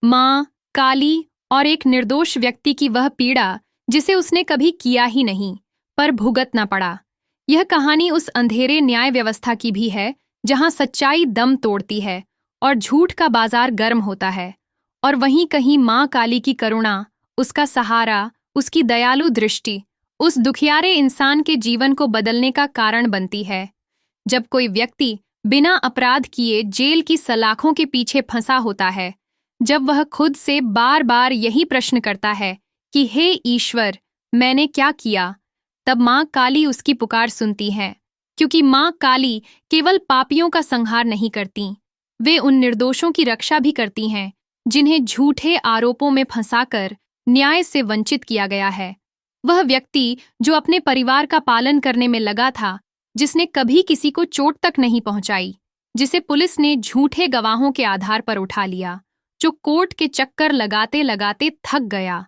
माँ, काली और एक निर्दोष व्यक्ति की वह पीड़ा जिसे उसने कभी किया ही नहीं, पर भुगतना पड़ा। यह कहानी उस अंधेरे न्याय व्यवस्था की भी है जहाँ सच्चाई दम तोड़ती है और झूठ का बाजार गर्म होता है। और वहीं कहीं माँ काली की करुणा, उसका सहारा, उसकी दयालु दृष्टि उस दुखियारे इंसान के जीवन को बदलने का कारण बनती है। जब कोई व्यक्ति बिना अपराध किए जेल की सलाखों के पीछे फंसा होता है, जब वह खुद से बार बार यही प्रश्न करता है कि हे ईश्वर, मैंने क्या किया, तब माँ काली उसकी पुकार सुनती है। क्योंकि माँ काली केवल पापियों का संहार नहीं करती, वे उन निर्दोषों की रक्षा भी करती हैं जिन्हें झूठे आरोपों में फंसाकर न्याय से वंचित किया गया है। वह व्यक्ति जो अपने परिवार का पालन करने में लगा था, जिसने कभी किसी को चोट तक नहीं पहुंचाई, जिसे पुलिस ने झूठे गवाहों के आधार पर उठा लिया, जो कोर्ट के चक्कर लगाते लगाते थक गया,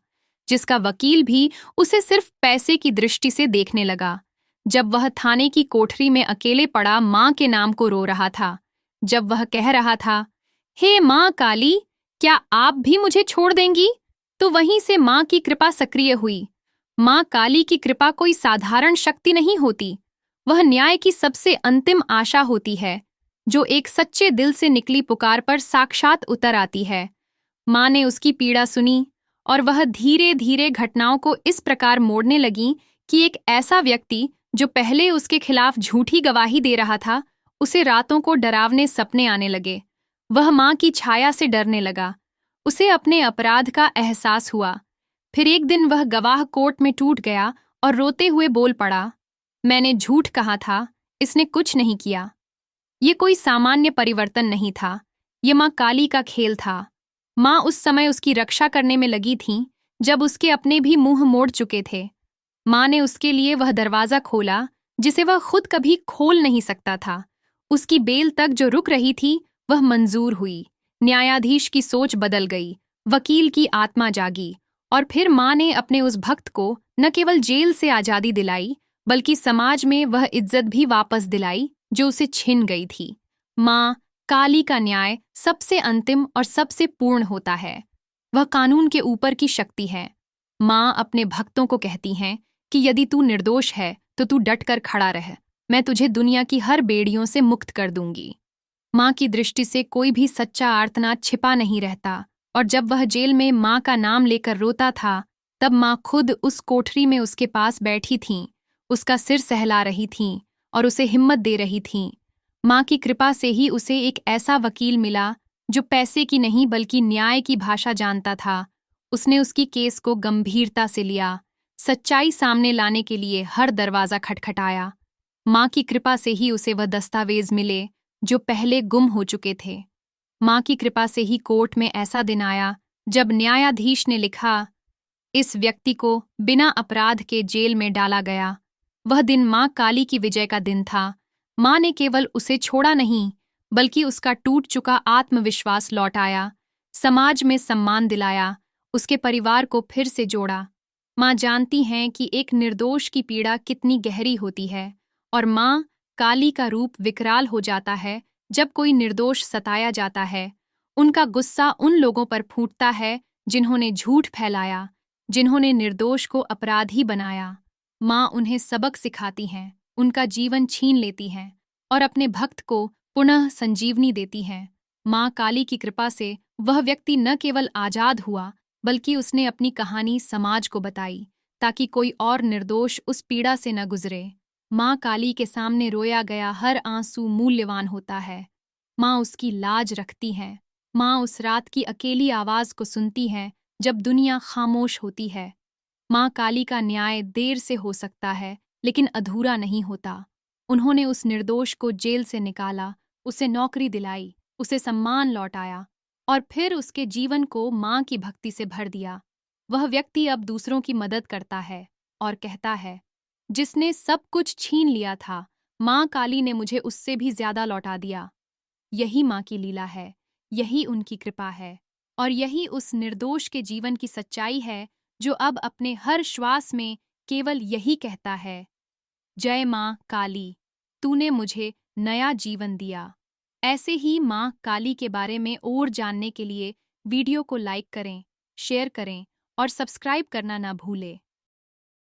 जिसका वकील भी उसे सिर्फ पैसे की दृष्टि से देखने लगा। जब वह थाने की कोठरी में अकेले पड़ा माँ के नाम को रो रहा था, जब वह कह रहा था, हे माँ काली, क्या आप भी मुझे छोड़ देंगी, तो वहीं से माँ की कृपा सक्रिय हुई। माँ काली की कृपा कोई साधारण शक्ति नहीं होती, वह न्याय की सबसे अंतिम आशा होती है, जो एक सच्चे दिल से निकली पुकार पर साक्षात उतर आती है। माँ ने उसकी पीड़ा सुनी और वह धीरे धीरे घटनाओं को इस प्रकार मोड़ने लगी कि एक ऐसा व्यक्ति जो पहले उसके खिलाफ झूठी गवाही दे रहा था, उसे रातों को डरावने सपने आने लगे। वह माँ की छाया से डरने लगा, उसे अपने अपराध का एहसास हुआ। फिर एक दिन वह गवाह कोर्ट में टूट गया और रोते हुए बोल पड़ा, मैंने झूठ कहा था, इसने कुछ नहीं किया। ये कोई सामान्य परिवर्तन नहीं था, ये माँ काली का खेल था। माँ उस समय उसकी रक्षा करने में लगी थीं, जब उसके अपने भी मुंह मोड़ चुके थे। माँ ने उसके लिए वह दरवाजा खोला जिसे वह खुद कभी खोल नहीं सकता था। उसकी बेल तक जो रुक रही थी, वह मंजूर हुई। न्यायाधीश की सोच बदल गई, वकील की आत्मा जागी, और फिर माँ ने अपने उस भक्त को न केवल जेल से आजादी दिलाई, बल्कि समाज में वह इज्जत भी वापस दिलाई जो उसे छिन गई थी। माँ काली का न्याय सबसे अंतिम और सबसे पूर्ण होता है। वह कानून के ऊपर की शक्ति है। माँ अपने भक्तों को कहती हैं कि यदि तू निर्दोष है तो तू डटकर खड़ा रह, मैं तुझे दुनिया की हर बेड़ियों से मुक्त कर दूंगी। माँ की दृष्टि से कोई भी सच्चा आर्तनाद छिपा नहीं रहता, और जब वह जेल में माँ का नाम लेकर रोता था, तब माँ खुद उस कोठरी में उसके पास बैठी थीं, उसका सिर सहला रही थीं और उसे हिम्मत दे रही थीं। माँ की कृपा से ही उसे एक ऐसा वकील मिला जो पैसे की नहीं बल्कि न्याय की भाषा जानता था। उसने उसकी केस को गंभीरता से लिया, सच्चाई सामने लाने के लिए हर दरवाजा खटखटाया। माँ की कृपा से ही उसे वह दस्तावेज मिले जो पहले गुम हो चुके थे। माँ की कृपा से ही कोर्ट में ऐसा दिन आया जब न्यायाधीश ने लिखा, इस व्यक्ति को बिना अपराध के जेल में डाला गया। वह दिन माँ काली की विजय का दिन था। माँ ने केवल उसे छोड़ा नहीं, बल्कि उसका टूट चुका आत्मविश्वास लौटाया, समाज में सम्मान दिलाया, उसके परिवार को फिर से जोड़ा। माँ जानती हैं कि एक निर्दोष की पीड़ा कितनी गहरी होती है, और माँ काली का रूप विकराल हो जाता है जब कोई निर्दोष सताया जाता है। उनका गुस्सा उन लोगों पर फूटता है जिन्होंने झूठ फैलाया, जिन्होंने निर्दोष को अपराधी बनाया। माँ उन्हें सबक सिखाती हैं, उनका जीवन छीन लेती हैं और अपने भक्त को पुनः संजीवनी देती हैं। माँ काली की कृपा से वह व्यक्ति न केवल आजाद हुआ, बल्कि उसने अपनी कहानी समाज को बताई, ताकि कोई और निर्दोष उस पीड़ा से न गुजरे। माँ काली के सामने रोया गया हर आंसू मूल्यवान होता है। माँ उसकी लाज रखती हैं। माँ उस रात की अकेली आवाज को सुनती है जब दुनिया खामोश होती है। माँ काली का न्याय देर से हो सकता है, लेकिन अधूरा नहीं होता। उन्होंने उस निर्दोष को जेल से निकाला, उसे नौकरी दिलाई, उसे सम्मान लौटाया, और फिर उसके जीवन को माँ की भक्ति से भर दिया। वह व्यक्ति अब दूसरों की मदद करता है और कहता है, जिसने सब कुछ छीन लिया था, माँ काली ने मुझे उससे भी ज्यादा लौटा दिया। यही माँ की लीला है, यही उनकी कृपा है, और यही उस निर्दोष के जीवन की सच्चाई है जो अब अपने हर श्वास में केवल यही कहता है, जय माँ काली, तूने मुझे नया जीवन दिया। ऐसे ही माँ काली के बारे में और जानने के लिए वीडियो को लाइक करें, शेयर करें और सब्सक्राइब करना ना भूलें।